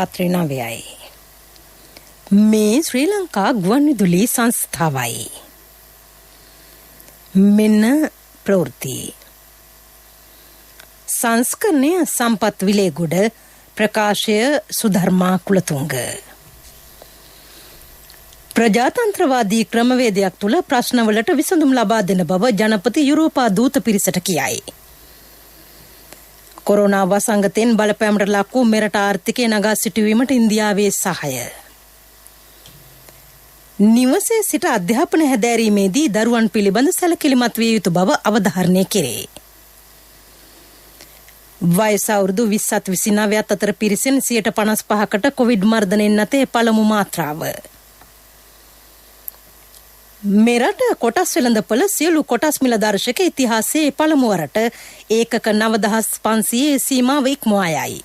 රාත්‍රී 9යි. මේ ශ්‍රී ලංකා ගුවන්විදුලි සංස්ථාවයි. මෙන්න ප්‍රවෘත්ති. සංස්කරණය සම්පත් විලේගොඩ ප්‍රකාශය සුධර්මා කුලතුංග. ප්‍රජාතන්ත්‍රවාදී ක්‍රමවේදයක් තුළ ප්‍රශ්නවලට විසඳුම් ලබා දෙන බව ජනපති යුරෝපා දූත පිරිසට කියයි. කොරෝනා වසංගතයෙන් බලපෑමට ලක් වූ මෙරට ආර්ථිකය නගා සිටුවීමට ඉන්දියාවේ සහාය. නිවසේ සිට අධ්‍යාපන හැදෑරීමේදී දරුවන් පිළිබඳ සැලකිලිමත් විය යුතු බව අවධාරණය කෙරේ. වයස අවුරුදු 20-29 අතර පිරිසෙන් 55%කට කොවිඩ් මර්ධනයෙන් නැතේ පළමු මාත්‍රාව. මෙරට කොටස් වෙළඳපොළ සියලු කොටස් මිල දර්ශක ඉතිහාසයේ පළමු වරට ඒකක 9500 සීමාව ඉක්මවා යයි.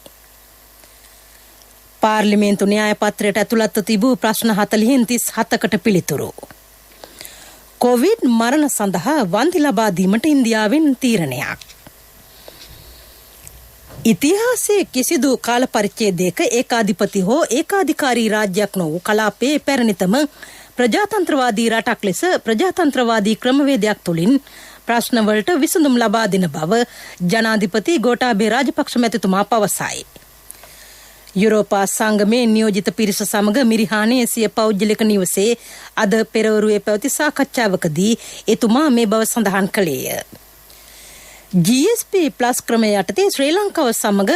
පාර්ලිමේන්තු න්‍යාය පත්‍රයට ඇතුළත්ව තිබූ ප්‍රශ්න 37කට පිළිතුරු. කොවිඩ් මරණ සඳහා වන්දි ලබා දීමට ඉන්දියාවෙන් තීරණයක්. ඉතිහාසයේ කිසිදු කාල පරිච්ඡේදයක ඒකාධිපති හෝ ඒකාධිකාරී රාජ්‍යයක් නොවූ කලාපයේ පැරණිතම ප්‍රජාතන්ත්‍රවාදී රටක් ලෙස ප්‍රජාතන්ත්‍රවාදී ක්‍රමවේදයක් තුළින් ප්‍රශ්නවලට විසඳුම් ලබා දෙන බව ජනාධිපති ගෝඨාභය රාජපක්ෂ මැතිතුමා පවසයි. යුරෝපා සංගමේ නියෝජිත පිරිස සමග මිරිහානේ සිය පෞද්ගලික නිවසේ අද පෙරවරුවේ පැවති සාකච්ඡාවකදී එතුමා මේ බව සඳහන් කළේය. GSP+ ක්‍රමය යටතේ ශ්‍රී ලංකාව සමග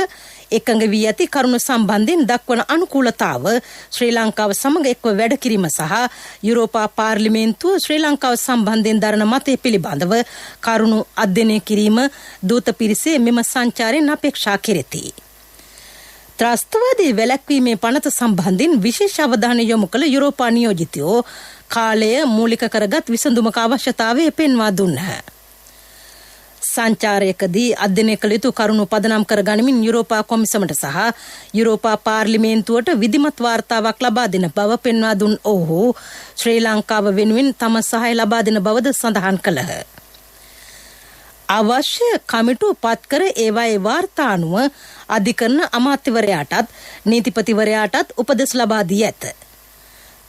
එකඟ වී ඇති කරුණු සම්බන්ධයෙන් දක්වන අනුකූලතාව ශ්‍රී ලංකාව සමග එක්ව වැඩ කිරීම සහ යුරෝපා පාර්ලිමේන්තුව ශ්‍රී ලංකාව සම්බන්ධයෙන් දරන මතය පිළිබඳව කරුණු අධ්‍යයනය කිරීම දූත පිරිසේ මෙම සංචාරයෙන් අපේක්ෂා කෙරෙති. ත්‍රස්තවාදී වැළැක්වීමේ පනත සම්බන්ධයෙන් විශේෂ අවධානය යොමු කළ යුරෝපා නියෝජිතයෝ කාලය මූලික කරගත් විසඳුමක අවශ්‍යතාවය පෙන්වා දුන්හ. සංචාරයකදී අධ්‍යයනය කළ යුතු කරුණු පදනම් කර ගනිමින් යුරෝපා කොමිසමට සහ යුරෝපා පාර්ලිමේන්තුවට විධිමත් වාර්තාවක් ලබා දෙන බව පෙන්වා දුන් ඔහු ශ්‍රී ලංකාව වෙනුවෙන් තම සහාය ලබා දෙන බවද සඳහන් කළහ. අවශ්‍ය කමිටු පත් කර ඒවායේ වාර්තා අනුව අධිකරණ අමාත්‍යවරයාටත් නීතිපතිවරයාටත් උපදෙස් ලබා දී ඇත.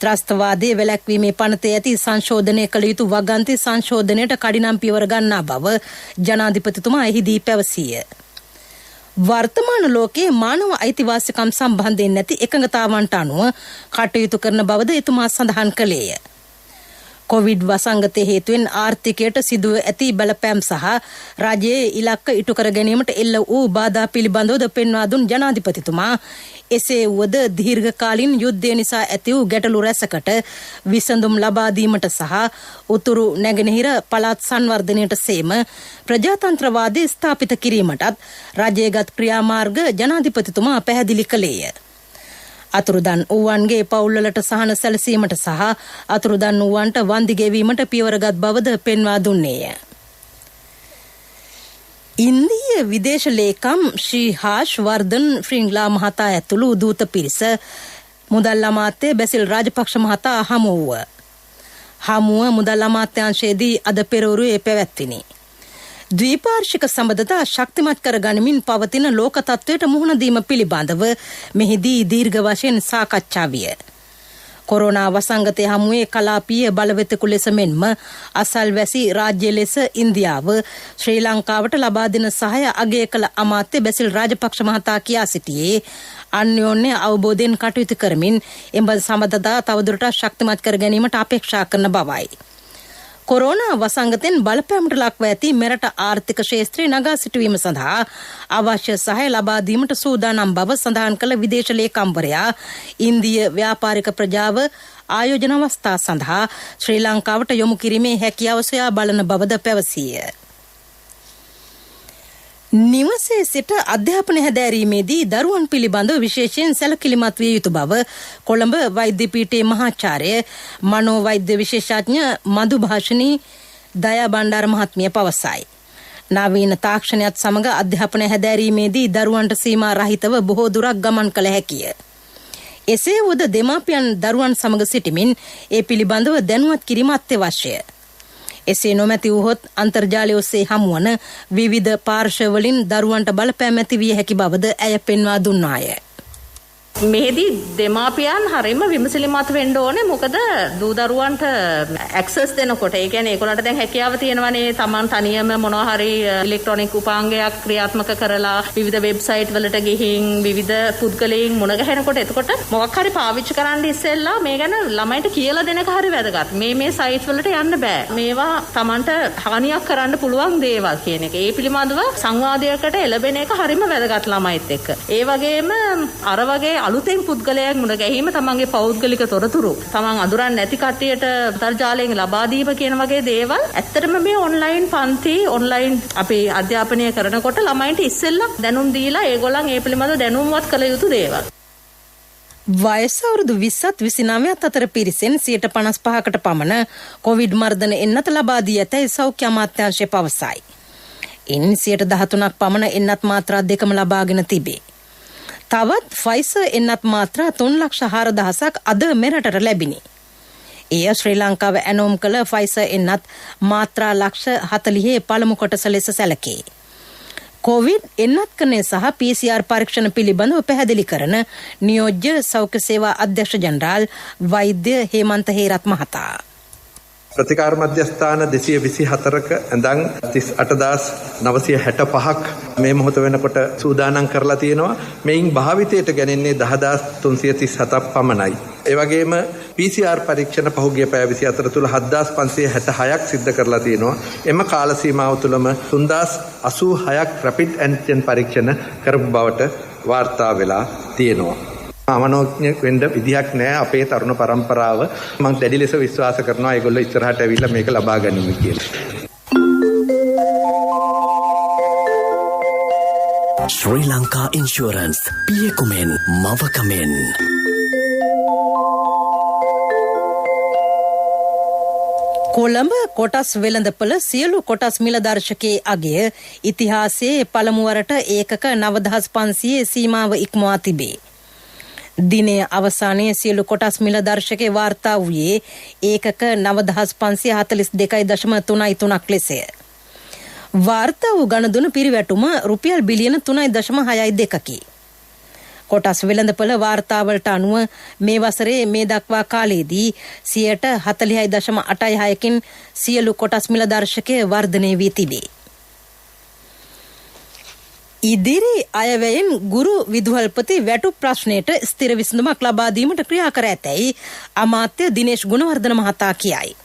ත්‍රස්තවාදයේ වැළැක්වීමේ පනතේ ඇති සංශෝධනය කළ යුතු වගන්ති සංශෝධනයට කඩිනම් පියවර ගන්නා බව ජනාධිපතිතුමා එහිදී පැවසීය. වර්තමාන ලෝකයේ මානව අයිතිවාසිකම් සම්බන්ධයෙන් නැති එකඟතාවන්ට අනුව කටයුතු කරන බවද එතුමා සඳහන් කළේය. කොවිඩ් වසංගතය හේතුවෙන් ආර්ථිකයට සිදුව ඇති බලපෑම් සහ රජයේ ඉලක්ක ඉටු කර ගැනීමට එල්ල වූ බාධා පිළිබඳවද පෙන්වා දුන් ජනාධිපතිතුමා එසේ වුවද දීර්ඝකාලීන යුද්ධය නිසා ඇති වූ ගැටලු රැසකට විසඳුම් ලබා දීමට සහ උතුරු නැගෙනහිර පළාත් සංවර්ධනයට සේම ප්‍රජාතන්ත්‍රවාදය ස්ථාපිත කිරීමටත් රජයේගත් ක්‍රියාමාර්ග ජනාධිපතිතුමා පැහැදිලි කළේය. අතුරුදන් වූවන්ගේ පවුල්වලට සහන සැලසීමට සහ අතුරුදන් වූවන්ට වන්දි ගෙවීමට පියවරගත් බවද පෙන්වා දුන්නේය. ඉන්දීය විදේශ ලේකම් ශ්‍රී හාෂ් වර්ධන් ශ්‍රිංග්ලා මහතා ඇතුළු දූත පිරිස මුදල් අමාත්‍ය බැසිල් රාජපක්ෂ මහතා හමු වූ. හමුව මුදල් අමාත්‍යාංශයේදී අද පෙරවරුවේ පැවැත්විනි. ද්විපාර්ශ්වික සම්බන්ධතා ශක්තිමත් කර ගනිමින් පවතින ලෝක තත්ත්වයට මුහුණ දීම පිළිබඳව මෙහිදී දීර්ඝ වශයෙන් සාකච්ඡා විය. කොරෝනා වසංගතය හමුවේ කලාපීය බලවේතෙකු ලෙස මෙන්ම අසල්වැසි රාජ්‍ය ලෙස ඉන්දියාව ශ්‍රී ලංකාවට ලබා දෙන සහාය අගය කළ අමාත්‍ය බැසිල් රාජපක්ෂ මහතා කියා සිටියේ අන්‍යෝන්‍ය අවබෝධයෙන් කටයුතු කරමින් එබඳු සම්බන්ධතා තවදුරටත් ශක්තිමත් කර ගැනීමට අපේක්ෂා කරන බවයි. කොරෝනා වසංගතයෙන් බලපෑමට ලක්ව ඇති මෙරට ආර්ථික ක්ෂේත්‍රය නගා සිටුවීම සඳහා අවශ්‍ය සහාය ලබා දීමට සූදානම් බව සඳහන් කළ විදේශ ලේකම්වරයා ඉන්දීය ව්‍යාපාරික ප්‍රජාව ආයෝජන අවස්ථා සඳහා ශ්‍රී ලංකාවට යොමු කිරීමේ හැකියාව සොයා බලන බවද පැවසීය. නිවසේ සිට අධ්‍යාපන හැදෑරීමේදී දරුවන් පිළිබඳව විශේෂයෙන් සැලකිලිමත් විය යුතු බව කොළඹ වෛද්‍ය පීඨයේ මහාචාර්ය මනෝවෛද්‍ය විශේෂඥ මధుභාෂිනී දයා බණ්ඩාර මහත්මිය පවසයි. නවීන තාක්ෂණයත් සමග අධ්‍යාපන හැදෑරීමේදී දරුවන්ට සීමා රහිතව බොහෝ දුරක් ගමන් කළ හැකිය. එසේ වුවද දෙමාපියන් දරුවන් සමග සිටමින් ඒ පිළිබඳව දැනුවත් කිරීම අත්‍යවශ්‍යය. එසේ නොමැති වූහොත් අන්තර්ජාලය ඔස්සේ හමුවන විවිධ පාර්ශ්වවලින් දරුවන්ට බලපෑම් ඇති විය හැකි බවද ඇය පෙන්වා දුන්නාය. මෙහිදී දෙමාපියන් හරියම විමසිලිමත් වෙන්න ඕනේ. මොකද දූ දරුවන්ට ඇක්සස් දෙනකොට ඒ කියන්නේ ඒගොල්ලන්ට දැන් හැකියාව තියෙනවානේ තමන් තනියම මොනවා හරි ඉලෙක්ට්‍රොනික උපාංගයක් ක්‍රියාත්මක කරලා විවිධ වෙබ්සයිට් වලට ගිහින් විවිධ පුද්ගලයන් මුණ ගැහෙනකොට එතකොට මොකක් හරි පාවිච්චි කරන්න ඉස්සෙල්ලා මේ ගැන ළමයිට කියලා දෙන එක හරි වැදගත්. මේ සයිට් වලට යන්න බෑ. මේවා තමන්ට හානියක් කරන්න පුළුවන් දේවල් කියන එක. ඒ පිළිබඳව සංවාදයකට එළබෙන එක හරිම වැදගත් ළමයිත් එක්ක. ඒ වගේම අර වගේ අලුතෙන් පුද්ගලයෙක් මුණ ගැහිම තමන්ගේ පෞද්ගලික තොරතුරු තමන් අඳුරන්නේ නැති කට්ටියට අන්තර්ජාලයෙන් ලබා දීම කියන වගේ දේවල් ඇත්තටම මේ ඔන්ලයින් පන්ති ඔන්ලයින් අපි අධ්‍යාපනය කරනකොට ළමයින්ට ඉස්සෙල්ලා දැනුම් දීලා ඒගොල්ලන් ඒ පිළිබඳව දැනුම්වත් කළ යුතු දේවල්. වයස අවුරුදු 20ත් 29ත් අතර පිරිසෙන් 55%කට පමණ කොවිඩ් මර්ධන එන්නත ලබා දී ඇතැයි සෞඛ්‍ය අමාත්‍යාංශය පවසයි. ඉන් 13%ක් පමණ එන්නත් මාත්‍රා දෙකම ලබාගෙන තිබේ. තවත් ෆයිසර් එන්නත් මාත්‍රා 3,04,000ක් අද මෙරටට ලැබිනි. එය ශ්‍රී ලංකාව ඇනෝම් කළ ෆයිසර් එන්නත් මාත්‍රා ලක්ෂ 40 පළමු කොටස ලෙස සැලකේ. කොවිඩ් එන්නත්කරණය සහ PCR පරීක්ෂණ පිළිබඳව පැහැදිලි කරන නියෝජ්‍ය සෞඛ්‍ය සේවා අධ්‍යක්ෂ ජනරාල් වෛද්‍ය හේමන්ත හේරත් මහතා. ප්‍රතිකාර මධ්‍යස්ථාන 224ක ඇඳන් 38,965ක් මේ මොහොත වෙනකොට සූදානම් කරලා තියෙනවා. මේයින් භාවිතයට ගැනෙන්නේ 10,337ක් පමණයි. ඒ වගේම PCR පරීක්ෂණ පහුගිය පැය 24 තුල 7,566ක් සිද්ධ කරලා තියෙනවා. එම කාල සීමාව තුළම 3,086ක් රැපිඩ් ඇන්ටිජන් පරීක්ෂණ කරපු බවට වාර්තා වෙලා තියෙනවා. අමනෝඥ වෙන්න විදියක් නැහැ අපේ තරුණ පරම්පරාව. මම දැඩි ලෙස විශ්වාස කරනවා ඒගොල්ලෝ ඉස්සරහට ඇවිල්ලා මේක ලබා ගනිමු කියලා. ශ්‍රී ලංකා ඉන්ෂුරන්ස් පියකුමෙන් මවකමෙන්. කොළඹ කොටස් වෙළඳපොළ සියලු කොටස් මිල දර්ශකයේ අගය ඉතිහාසයේ පළමුවරට ඒකක 9,500 සීමාව ඉක්මවා තිබේ. දිනය අවසානයේ සියලු කොටස් මිල දර්ශකයේ වාර්තා වූයේ ඒකක 9,542.33ක් ලෙසය. වාර්තා වූ ගණදුන පිරිවැටුම රුපියල් බිලියන 3.62කි. කොටස් වෙළඳපොළ වාර්තාවලට අනුව මේ වසරේ මේ දක්වා කාලයේදී 40.86කින් සියලු කොටස් මිල දර්ශකයේ වර්ධනය වී තිබේ. ඉදිරි අයවැයෙන් ගුරු විදුහල්පති වැටු ප්‍රශ්නයට ස්ථිර විසඳුමක් ලබා දීමට ක්‍රියා කර ඇතැයි අමාත්‍ය දිනේෂ් ගුණවර්ධන මහතා කියයි.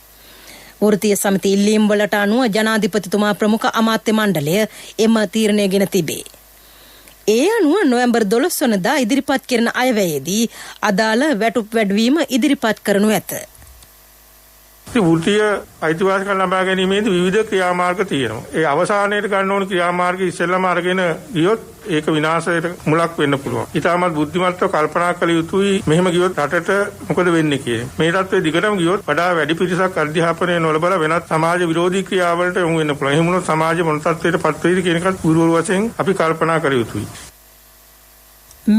වෘත්තීය සමිති ඉල්ලීම් වලට අනුව ජනාධිපතිතුමා ප්‍රමුඛ අමාත්‍ය මණ්ඩලය එම තීරණය ගෙන තිබේ. ඒ අනුව නොවැම්බර් 12 වනදා ඉදිරිපත් කරන අයවැයේදී අදාළ වැටුප් වැඩිවීම ඉදිරිපත් කරනු ඇත. වෘත්තීය අයිතිවාසිකම් ලබා ගැනීමේදී විවිධ ක්‍රියාමාර්ග තියෙනවා. ඒ අවසානයේට ගන්න ඕන ක්‍රියාමාර්ග ඉස්සෙල්ලාම අරගෙන ගියොත් ඒක විනාශයට මුලක් වෙන්න පුළුවන්. ඊටමත් බුද්ධිමත්ව කල්පනා කළ යුතුයි මෙහෙම ගියොත් රටට මොකද වෙන්නේ කියන්නේ. මේ තත්ත්වයේ දිගටම ගියොත් වඩා වැඩි පිරිසක් අධ්‍යාපනය නොලබලා වෙනත් සමාජ විරෝධී ක්‍රියාවලට යොමු වෙන්න පුළුවන්. එහෙම වුණොත් සමාජය මොන තත්ත්වයකට පත් වෙයිද කියන එකත් ගුරුවරු වශයෙන් අපි කල්පනා කළ යුතුයි.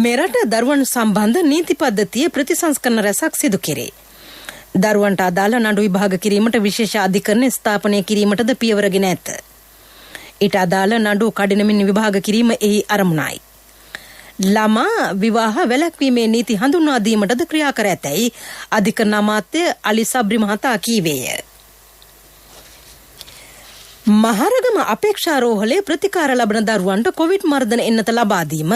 මෙරට දරුවන් සම්බන්ධ නීති පද්ධතිය ප්‍රතිසංස්කරණ රැසක් සිදු කෙරේ. දරුවන්ට අදාළ නඩු විභාග කිරීමට විශේෂ අධිකරණ ස්ථාපනය කිරීමටද පියවරගෙන ඇත. ඊට අදාළ නඩු කඩිනමින් විභාග කිරීම එහි අරමුණයි. ළමා විවාහ වැළැක්වීමේ නීති හඳුන්වා දීමටද ක්‍රියා කර ඇතැයි අධිකරණ අමාත්‍ය අලි සබ්රි මහතා කීවේය. මහරගම අපේක්ෂාරෝහලේ ප්‍රතිකාර ලබන දරුවන්ට කොවිඩ් මර්ධන එන්නත ලබා දීම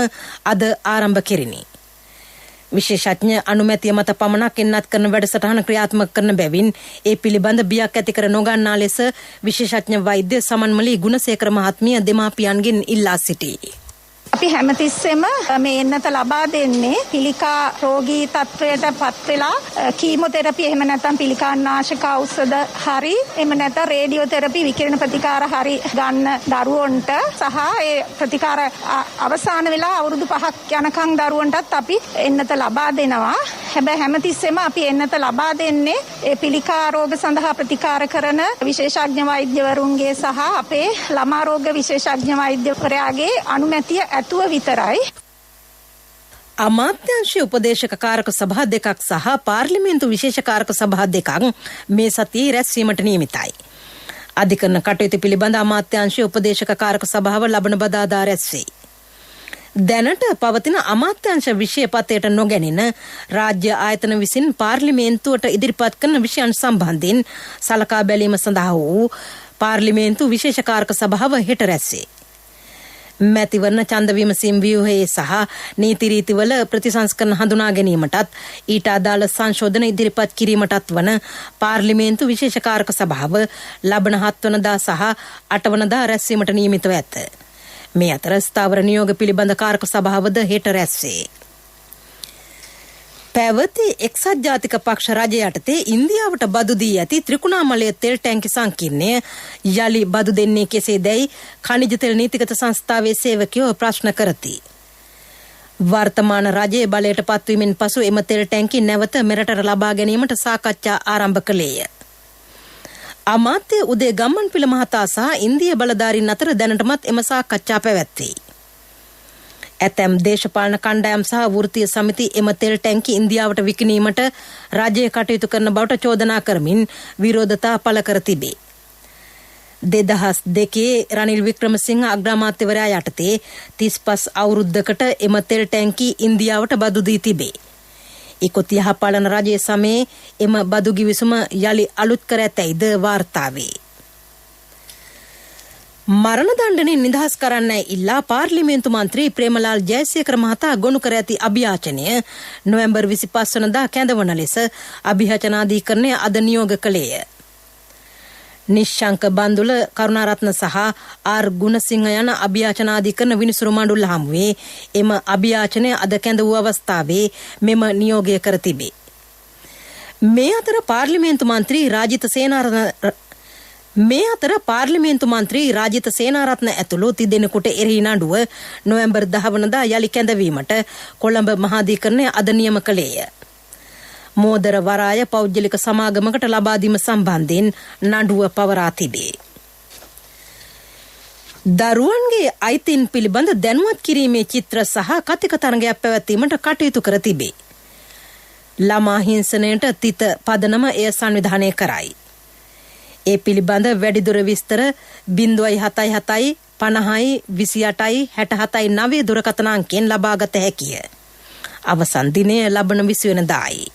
අද ආරම්භ කෙරිණි. විශේෂඥ අනුමැතිය මත පමණක් එන්නත් කරන වැඩසටහන ක්‍රියාත්මක කරන බැවින් ඒ පිළිබඳ බියක් ඇති කර නොගන්නා ලෙස විශේෂඥ වෛද්‍ය සමන්මලි ගුණසේකර මහත්මිය දෙමාපියන්ගෙන් ඉල්ලා සිටී. අපි හැමතිස්සෙම මේ එන්නත ලබා දෙන්නේ පිළිකා රෝගී තත්වයට පත් වෙලා කීමෝതെරපි එහෙම නැත්නම් පිළිකානාශක ඖෂධ හරි එහෙම නැත්නම් රේඩියෝതെරපි විකිරණ ප්‍රතිකාර හරි ගන්න දරුවන්ට සහ ඒ ප්‍රතිකාර අවසන් වෙලා අවුරුදු 5ක් යනකම් දරුවන්ටත් අපි එන්නත ලබා දෙනවා. හැබැයි හැමතිස්සෙම අපි එන්නත ලබා දෙන්නේ ඒ පිළිකා රෝග සඳහා ප්‍රතිකාර කරන විශේෂඥ වෛද්‍යවරුන්ගේ සහ අපේ ළමා රෝග විශේෂඥ වෛද්‍යවරයාගේ අනුමැතිය ඇතුව විතරයි. අමාත්‍යාංශ උපදේශක කාරක සභා දෙකක් සහ පාර්ලිමේන්තු විශේෂ කාරක සභා දෙකක් මේ සතියේ රැස්වීමට නියමිතයි. අධිකරණ කටයුතු පිළිබඳ අමාත්‍යාංශ උපදේශක කාරක සභාව ලබන බදාදා රැස් වේ. දැනට පවතින අමාත්‍යංශ විෂයපතයට නොගැනෙන රාජ්‍ය ආයතන විසින් පාර්ලිමේන්තුවට ඉදිරිපත් කරන විෂයන් සම්බන්ධයෙන් සලකා බැලීම සඳහා වූ පාර්ලිමේන්තු විශේෂකාරක සභාව හෙට රැස්වේ. මැතිවරණ ඡන්ද විමසීම් ව්‍යුහයේ සහ නීති රීතිවල ප්‍රතිසංස්කරණ හඳුනා ගැනීමටත් ඊට අදාළ සංශෝධන ඉදිරිපත් කිරීමටත් වන පාර්ලිමේන්තු විශේෂකාරක සභාව ලබන 7 වනදා සහ 8 වනදා රැස්වීමට නියමිතව ඇත. මේ අතර ස්ථාවර නියෝග පිළිබඳ කාරක සභාවද හෙට රැස්වේ. පැවති එක්සත් ජාතික පක්ෂ රජය යටතේ ඉන්දියාවට බදු දී ඇති ත්‍රිකුණාමලය තෙල් ටැංකි සංකීර්ණය යලි බදු දෙන්නේ කෙසේදැයි ඛනිජ තෙල් නීතිගත සංස්ථාවේ සේවකයෝ ප්‍රශ්න කරති. වර්තමාන රජයේ බලයට පත්වීමෙන් පසු එම තෙල් ටැංකි නැවත මෙරටට ලබා ගැනීමට සාකච්ඡා ආරම්භ කළේය. අමාත්‍ය උදේ ගම්මන්පිල මහතා සහ ඉන්දිය බලධාරීන් අතර දැනටමත් එම සාකච්ඡා පැවැත්වේ. ඇතැම් දේශපාලන කණ්ඩායම් සහ වෘත්තීය සමිති එම තෙල් ටැංකි ඉන්දියාවට විකිණීමට රජය කටයුතු කරන බවට චෝදනා කරමින් විරෝධතා පළ කර තිබේ. 2002 රනිල් වික්‍රමසිංහ අග්‍රාමාත්‍යවරයා යටතේ 35 අවුරුද්දකට එම තෙල් ටැංකි ඉන්දියාවට බදු දී තිබේ. ඉකුත් යහපාලන රජයේ සමයේ එම බදු ගිවිසුම යලි අලුත් කර ඇතැයිද වාර්තා වේ. මරණ දණ්ඩනයෙන් නිදහස් කරන්නයි ඉල්ලා පාර්ලිමේන්තු මන්ත්‍රී ප්‍රේමලාල් ජයසේකර මහතා ගොනු කර ඇති අභියාචනය නොවැම්බර් 25 වනදා කැඳවන ලෙස අභියාචනාධිකරණය අද නියෝග කළේය. නිශ්ශංක බන්දුල කරුණාරත්න සහ ආර් ගුණසිංහ යන අභියාචනාධිකරණ විනිසුරු මණ්ඩල හමුවේ එම අභියාචනය අද කැඳ වූ අවස්ථාවේ මෙම නියෝගය කර තිබේ. මේ අතර පාර්ලිමේන්තු මන්ත්‍රී රාජිත සේනාරත්න ඇතුළු තිදෙනෙකුට එරෙහි නඩුව නොවැම්බර් 10 වනදා යලි කැඳවීමට කොළඹ මහාධිකරණය අද නියම කළේය. මෝදර වරාය පෞද්ගලික සමාගමකට ලබා දීම සම්බන්ධයෙන් නඩුව පවරා තිබේ. දරුවන්ගේ අයිතීන් පිළිබඳ දැනුවත් කිරීමේ චිත්‍ර සහ කතික තරඟයක් පැවැත්වීමට කටයුතු කර තිබේ. ළමා හිංසනයට තිත පදනම එය සංවිධානය කරයි. ඒ පිළිබඳ වැඩිදුර විස්තර 077 50 28 67 9 දුරකථන අංකයෙන් ලබාගත හැකිය. අවසන් දිනය ලබන 20 වෙනිදායි.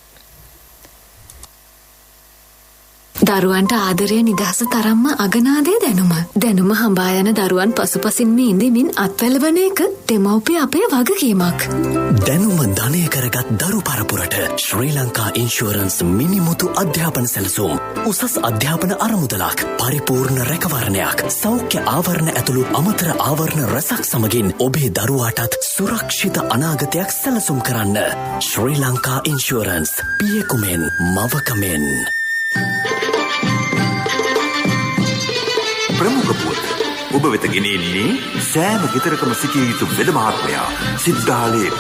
දරුවන්ට ආදරය නිදහස තරම්ම අගනාදේ දැනුම හඹා යන දරුවන් පසුපසින්ම ඉඳමින් අත්වැළවන එක දෙමව්පිය අපේ වගකීමක්. දැනුම ධනය කරගත් දරු පරපුරට ශ්‍රී ලංකා ඉන්ෂුරන්ස් මිනිමුතු අධ්‍යාපන සැලසුම් උසස් අධ්‍යාපන අරමුදලක් පරිපූර්ණ රැකවරණයක් සෞඛ්‍ය ආවරණ ඇතුළු අමතර ආවරණ රැසක් සමගින් ඔබේ දරුවාටත් සුරක්ෂිත අනාගතයක් සැලසුම් කරන්න. ශ්‍රී ලංකා ඉන්ෂුරන්ස් පියකුමෙන් මවකමෙන්. ප්‍රමුඛ පුවත ඔබ වෙත ගෙනෙන්නේ සෑම ගෙදරකම සිටිය යුතු වෙද මහත්මයා සිද්ධාලේප.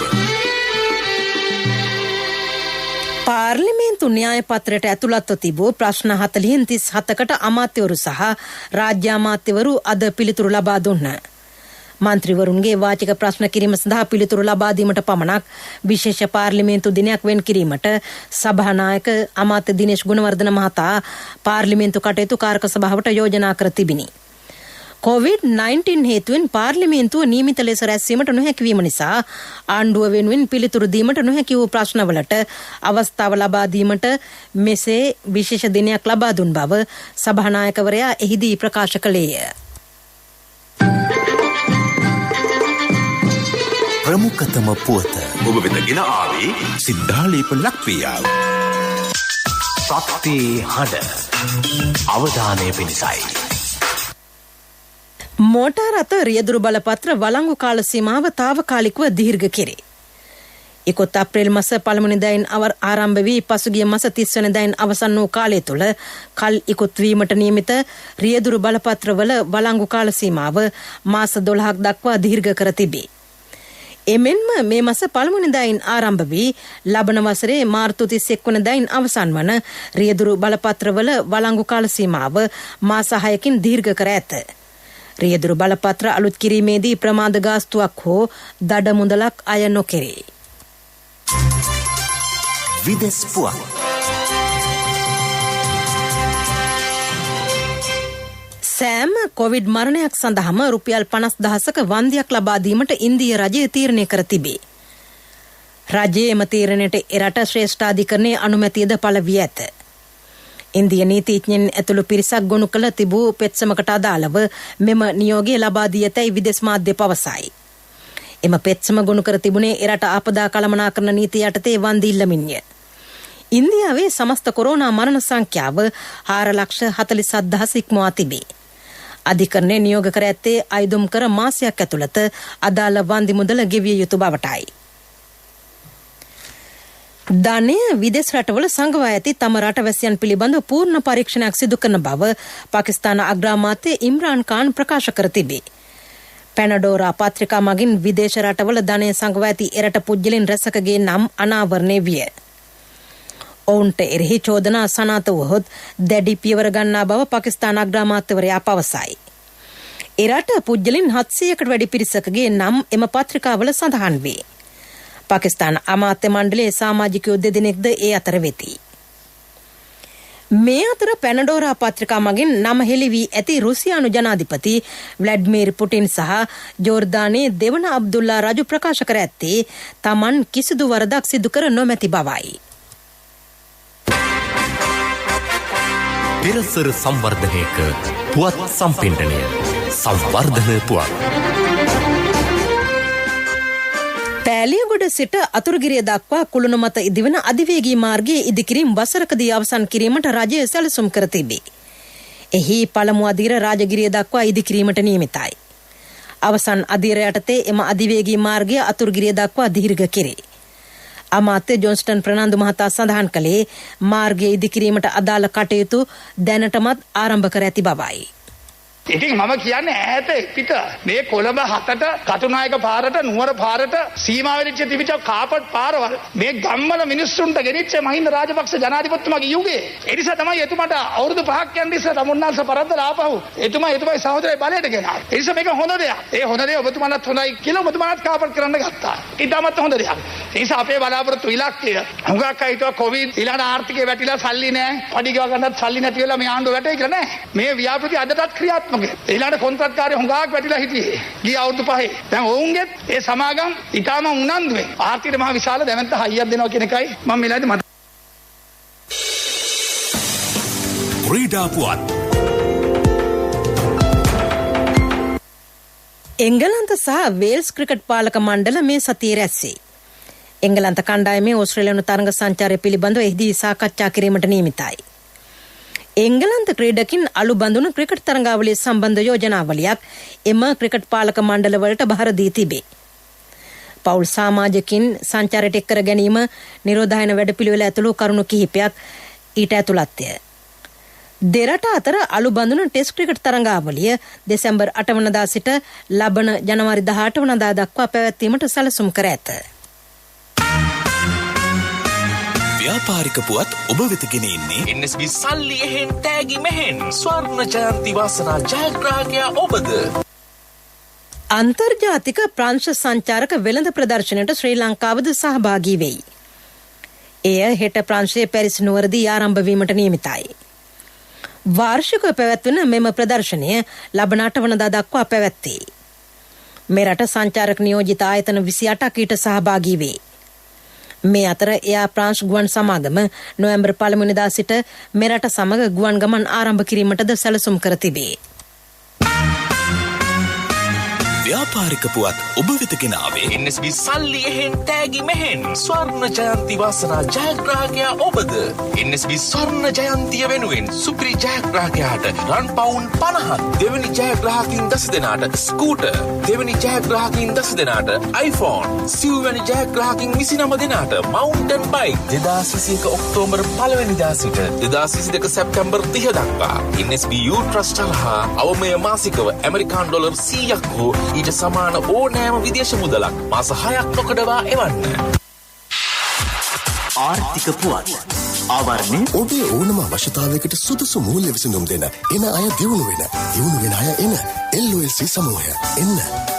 පාර්ලිමේන්තු න්‍යාය පත්‍රයට ඇතුළත්ව තිබූ ප්‍රශ්න 37කට අමාත්‍යවරු සහ රාජ්‍ය අමාත්‍යවරු අද පිළිතුරු ලබා දුන්න. මන්ත්‍රීවරුන්ගේ වාචික ප්‍රශ්න කිරීම සඳහා පිළිතුරු ලබා දීමට පමණක් විශේෂ පාර්ලිමේන්තු දිනයක් වෙන් කිරීමට සභානායක අමාත්‍ය දිනේෂ් ගුණවර්ධන මහතා පාර්ලිමේන්තු කටයුතු කාරක සභාවට යෝජනා කර තිබිනි. COVID-19 හේතුවෙන් පාර්ලිමේන්තුව නියමිත ලෙස රැස්වීමට නොහැකි වීම නිසා ආණ්ඩුව වෙනුවෙන් පිළිතුරු දීමට නොහැකි වූ ප්‍රශ්නවලට අවස්ථාව ලබා දීමට මෙසේ විශේෂ දිනයක් ලබා දුන් බව සභානායකවරයා එහිදී ප්‍රකාශ කළේය. ප්‍රමුඛතම පුවත ඔබ වෙත ගෙන ආවේ සිද්ධාලේප ලක්පියාව. ශක්ති හඬ අවධානය පිණිසයි. මෝටාර් රථ රියදුරු බලපත්‍ර වළංගු කාල සීමාව తాවකාලිකව දීර්ඝ කෙරේ. ඉකුත් අප්‍රේල් මාස 1 වෙනිදායින් ආරම්භ වී පසුගිය මාස 30 වෙනිදායින් අවසන් වූ කාලය තුළ කල් ඉකුත් වීමට නියමිත රියදුරු බලපත්‍රවල වළංගු කාල සීමාව මාස 12ක් දක්වා දීර්ඝ කර තිබේ. එමෙන්ම මේ මාස 1 වෙනිදායින් ආරම්භ වී ලබන වසරේ මාර්තු 31 වෙනිදායින් අවසන් වන රියදුරු බලපත්‍රවල වළංගු කාල සීමාව මාස 6කින් දීර්ඝ කර ඇත. රියදුරු බලපත්‍ර අලුත් කිරීමේදී ප්‍රමාද ගාස්තුවක් හෝ දඩ මුදලක් අය නොකෙරේ. විදෙස් පුවත් සෑම කොවිඩ් මරණයක් සඳහාම රුපියල් 50,000ක වන්දියක් ලබා දීමට ඉන්දිය රජය තීරණය කර තිබේ. රජයේ එම තීරණයට එරට ශ්‍රේෂ්ඨාධිකරණයේ අනුමැතියද පළ වී ඇත. ඉන්දිය නීතිඥයින් ඇතුළු පිරිසක් ගොනු කළ තිබූ පෙත්සමකට අදාළව මෙම නියෝගය ලබා දී ඇතැයි විදේශ මාධ්‍ය පවසයි. එම පෙත්සම ගොනු කර තිබුණේ එරට ආපදා කළමනාකරණ නීතිය යටතේ වන්දි ඉල්ලමින්ය. ඉන්දියාවේ සමස්ත කොරෝනා මරණ සංඛ්‍යාව 4,47,000 ඉක්මවා තිබේ. අධිකරණය නියෝග කර ඇත්තේ අයිදුම් කර මාසයක් ඇතුළත අදාළ වන්දි මුදල ගෙවිය යුතු බවටයි. ධනය විදේශ රටවල සංගවා ඇති තම රටවැසියන් පිළිබඳ පූර්ණ පරීක්ෂණයක් සිදු කරන බව පාකිස්තාන අග්‍රාමාත්‍ය ඉම්රාන් ખાન ප්‍රකාශ කර තිබේ. පැනඩෝරා පත්‍රිකා මගින් විදේශ රටවල ධනය සංගවා ඇති එරට පුද්ගලයන් රැසකගේ නම් අනාවරණය විය. ඔවුන්ට එරෙහි චෝදනා සනාත වුවහොත් දැඩි පියවර ගන්නා බව පාකිස්තාන අග්‍රාමාත්‍යවරයා පවසයි. එරට පුද්ගලයන් 700කට වැඩි පිරිසකගේ නම් එම පත්‍රිකාවල සඳහන් වේ. පාකිස්තාන අමාත්‍ය මණ්ඩලයේ සමාජිකයෝ දෙදෙනෙක්ද ඒ අතර වෙති. මේ අතර පැනඩෝරා පත්‍රිකා මගින් නම හෙළි වී ඇති රුසියානු ජනාධිපති ව්ලාඩිමීර් පුටින් සහ ජෝර්දානයේ දෙවන අබ්දුල්ලා රජු ප්‍රකාශ කර ඇත්තේ තමන් කිසිදු වරදක් සිදු කර නොමැති බවයි. පෙරසර සංවර්ධනයක පුවත් සම්පින්ඩනය සංවර්ධන පුවත්. පෑලියගොඩ සිට අතුරුගිරිය දක්වා කුළුණු මත ඉදිවන අධිවේගී මාර්ගයේ ඉදිකිරීම වසරකදී අවසන් කිරීමට රජය සැලසුම් කර තිබේ. එහි පළමු අදියර රාජගිරිය දක්වා ඉදිකිරීමට නියමිතයි. අවසන් අදියර යටතේ එම අධිවේගී මාර්ගය අතුරුගිරිය දක්වා දීර්ඝ කෙරේ. අමාත්‍ය ජොන්ස්ටන් ප්‍රනාන්දු මහතා සඳහන් කළේ මාර්ගය ඉදිකිරීමට අදාළ කටයුතු දැනටමත් ආරම්භ කර ඇති බවයි. ඉතින් මම කියන්නේ ඈත පිට මේ කොළඹ 7ට කටුනායක පාරට නුවර පාරට සීමා වෙච්ච තිබිච්ච කාපට් පාරවල් මේ ගම්වල මිනිස්සුන්ට ගෙනිච්ච මහින්ද රාජපක්ෂ ජනාධිපතිතුමාගේ යුගයේ ඒ නිසා තමයි එතුමාට අවුරුදු 5ක් යන ඉස්සර තමුන්නාන්ස පරද්දලා ආපහු එතුමායි සහෝදරයි බලයට ගෙනා. ඒ නිසා මේක හොඳ දෙයක්. ඒ හොඳ දේ ඔබතුමාලත් හොඳයි කියලා ඔබතුමාලත් කාපට් කරන්න ගත්තා. ඊටමත් හොඳ දෙයක්. ඒ නිසා අපේ බලාපොරොත්තු ඉලක්කය හුඟක් අය හිතුවා කොවිඩ් ඊළඟ ආර්ථිකය වැටිලා සල්ලි නැහැ. පඩි ගව ගන්නත් සල්ලි නැති වෙලා මේ ආණ්ඩුව වැටේ කියලා නෑ. මේ ව්‍යාපෘති අදටත් ක්‍රියාත්මක. ඊළඟ කොන්ත්‍රාත්කාරය හුඟක් වැටිලා හිටියේ. ගිය අවුරුදු 5. දැන් ඔවුන්ගෙත් ඒ සමාගම් ඊටම උනන්දුවෙන් ආර්ථික මහ විශාල දැවැන්ත හයියක් දෙනවා කියන එකයි මම මෙලයිද මත. ක්‍රීඩා පුවත්. එංගලන්ත සහ වේල්ස් ක්‍රිකට් පාලක මණ්ඩල මේ සතියේ රැස්වේ. එංගලන්ත කණ්ඩායමේ ඕස්ට්‍රේලියානු තරඟ සංචාරය පිළිබඳව එහිදී සාකච්ඡා කිරීමට නියමිතයි. එංගලන්ත ක්‍රීඩකින් අලු බඳුණු ක්‍රිකට් තරඟාවලිය සම්බන්ධ යෝජනාවලියක් එම ක්‍රිකට් පාලක මණ්ඩලවලට බහර දී තිබේ. පෞල් සමාජකින් සංචාරයට එක් කර ගැනීම නිරෝධායන වැඩපිළිවෙල ඇතුළු කරුණු කිහිපයක් ඊට ඇතුළත්ය. දෙරට අතර අලු බඳුණු ටෙස්ට් ක්‍රිකට් තරඟාවලිය දෙසැම්බර් 8 වනදා සිට ලබන ජනවාරි 18 වනදා දක්වා පැවැත්වීමට සැලසුම් කර ඇත. ව්‍යාපාරික පුවත් ඔබ වෙත ගෙන එන්නේ NSB සල්ලි එහෙන් තෑගි මෙහෙන් ස්වර්ණ ජයන්ති වාසනා ජයග්‍රාහකයා ඔබද. අන්තර්ජාතික ප්‍රංශ සංචාරක වෙළඳ ප්‍රදර්ශනයට ශ්‍රී ලංකාවද සහභාගී වෙයි. එය හෙට ප්‍රංශයේ පැරිස් නුවරදී ආරම්භ වීමට නියමිතයි. වාර්ෂිකව පැවැත්වෙන මෙම ප්‍රදර්ශනය ලබන 8 වනදා දක්වා පැවැත්වේ. මෙරට සංචාරක නියෝජිත ආයතන 28ක් ඊට සහභාගී වේ. මේ අතර එයා ප්‍රංශ ගුවන් සමාගම නොවැම්බර් 1 වෙනිදා සිට මෙරට සමග ගුවන් ගමන් ආරම්භ කිරීමටද සැලසුම් කර තිබේ. ව්‍යාපාරික පුවත් ඔබ වෙත ගෙන ආවේ NSB සල්ලි එහෙන් තෑගි මෙහෙන් ස්වර්ණ ජයන්ති වාසනා ජයග්‍රාහකයා ඔබද. NSB ස්වර්ණ ජයන්තිය වෙනුවෙන් සුපිරි ජයග්‍රාහකයාට රන් පවුන් 50ක්, දෙවනි ජයග්‍රාහකින් 10 දෙනාට ස්කූටර්, දෙවනි ජයග්‍රාහකින් 10 දෙනාට iPhone, සිව්වැනි ජයග්‍රාහකින් 29 දෙනාට මවුන්ටන් බයික් 2021 ඔක්තෝබර් 1 වෙනිදා සිට 2022 සැප්තැම්බර් 30 දක්වා NSB U Trust හරහා අවමය මාසිකව ඇමරිකානු ඩොලර් 100ක් හෝ ඊට සමාන ඕනෑම විදේශ මුදලක් මාස 6ක් නොකඩවා එවන්න. ආර්ථික පුවත් ආවරණය ඔබේ ඕනම අවශ්‍යතාවයකට සුදුසු මූල්‍ය විසඳුම් දෙන එන අය දියුණු වෙන අය එන LOLC සමූහය එන්න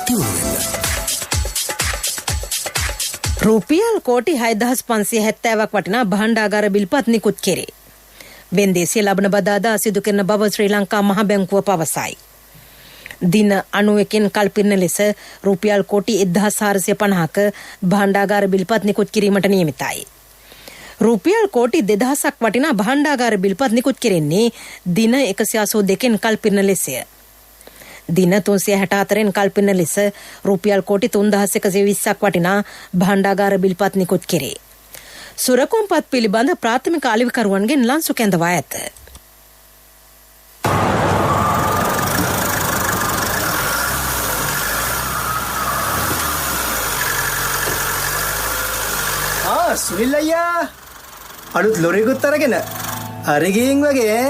දියුණු වෙන්න. රුපියල් කෝටි 6570ක් වටිනා භාණ්ඩාගාර බිල්පත් නිකුත් කෙරේ. වෙන්දේසිය ලබන බදාදා සිදු කරන බව ශ්‍රී ලංකා මහ බැංකුව පවසයි. දින 91කින් කල්පිරණ ලෙස රුපියල් කෝටි 1450ක භාණ්ඩාගාර බිල්පත් නිකුත් කිරීමට නියමිතයි. රුපියල් කෝටි 2000ක් වටිනා භාණ්ඩාගාර බිල්පත් නිකුත් කෙරෙන්නේ දින 182කින් කල්පිරණ ලෙසය. දින 364න් කල්පිරණ ලෙස රුපියල් කෝටි 3120ක් වටිනා භාණ්ඩාගාර බිල්පත් නිකුත් කෙරේ. සුරකුම්පත් පිළිබඳ ප්‍රාථමික අලෙවිකරුවන්ගෙන් ලන්සු කැඳවා ඇත. සුනිල් අයියා අලුත් ලොරියකුත් අරගෙන හරිගින් වගේ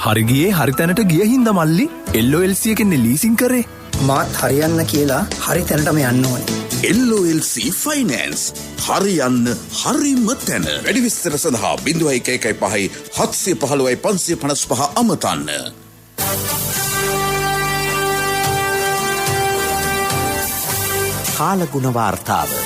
හරිගියේ හරි තැනට ගිය හින්දා මල්ලි LOLC එකෙන් ලීසින් කරේ මාත් හරියන්න කියලා හරි තැනටම යන්න ඕනේ LOLC ෆයිනෑන්ස් හරියන්න හරිම තැන වැඩි විස්තර සඳහා 0115 715 555 අමතන්න කාලගුණ වාර්තාව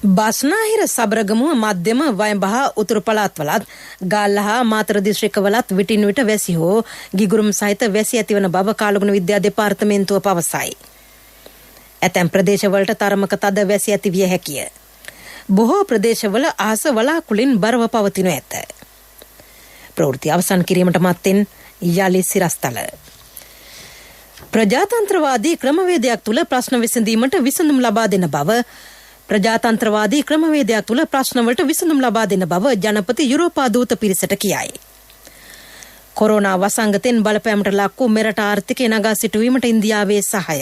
බස්නාහිර සබරගමුව මධ්‍යම වයඹහ උතුරු පළාත්වලත් ගාල්ල හා මාතර දිස්ත්‍රික්කවලත් විටින් විට වැසි හෝ ගිගුරුම් සහිත වැසි ඇතිවන බව කාලගුණ විද්‍යා දෙපාර්තමේන්තුව පවසයි. ඇතැම් ප්‍රදේශවලට තරමක තද වැසි ඇති විය හැකිය. බොහෝ ප්‍රදේශවල අහස වලාකුළින් බරව පවතිනු ඇත. ප්‍රවෘත්ති අවසන් කිරීමට මත්තෙන් යලි සිරස්තල. ප්‍රජාතන්ත්‍රවාදී ක්‍රමවේදයක් තුළ ප්‍රශ්න විසඳීමට විසඳුම් ලබා දෙන බව ප්‍රජාතන්ත්‍රවාදී ක්‍රමවේදයක් තුළ ප්‍රශ්නවලට විසඳුම් ලබා දෙන බව ජනපති යුරෝපා දූත පිරිසට කියයි. කොරෝනා වසංගතෙන් බලපෑමට ලක් වූ මෙරට ආර්ථිකය නගා සිටුවීමට ඉන්දියාවේ සහාය.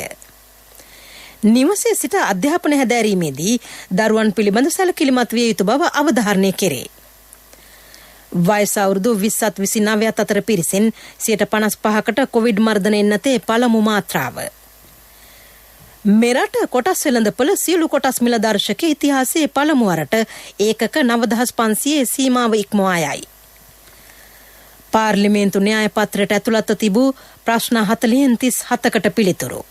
නිවසේ සිට අධ්‍යාපන හැදෑරීමේදී දරුවන් පිළිබඳ සැලකිලිමත් විය යුතු බව අවධාරණය කෙරේ. වයස අවුරුදු 20ත් 29ත් අතර පිරිසෙන් 55%කට කොවිඩ් මර්ධන එන්නතේ පළමු මාත්‍රාව. මෙරට කොටස් වෙළඳපොළ සියලු කොටස් මිල දර්ශක ඉතිහාසයේ පළමු වරට ඒකක 9500 සීමාව ඉක්මවා යයි. පාර්ලිමේන්තු න්‍යාය පත්‍රයට ඇතුළත්ව තිබූ ප්‍රශ්න 40-37කට පිළිතුරු.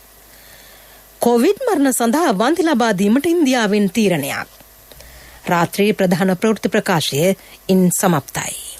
කොවිඩ් මරණ සඳහා වන්දි ලබා දීමට ඉන්දියාවෙන් තීරණයක්. රාත්‍රී ප්‍රධාන ප්‍රවෘත්ති ප්‍රකාශය ඉන් සමප්තයි.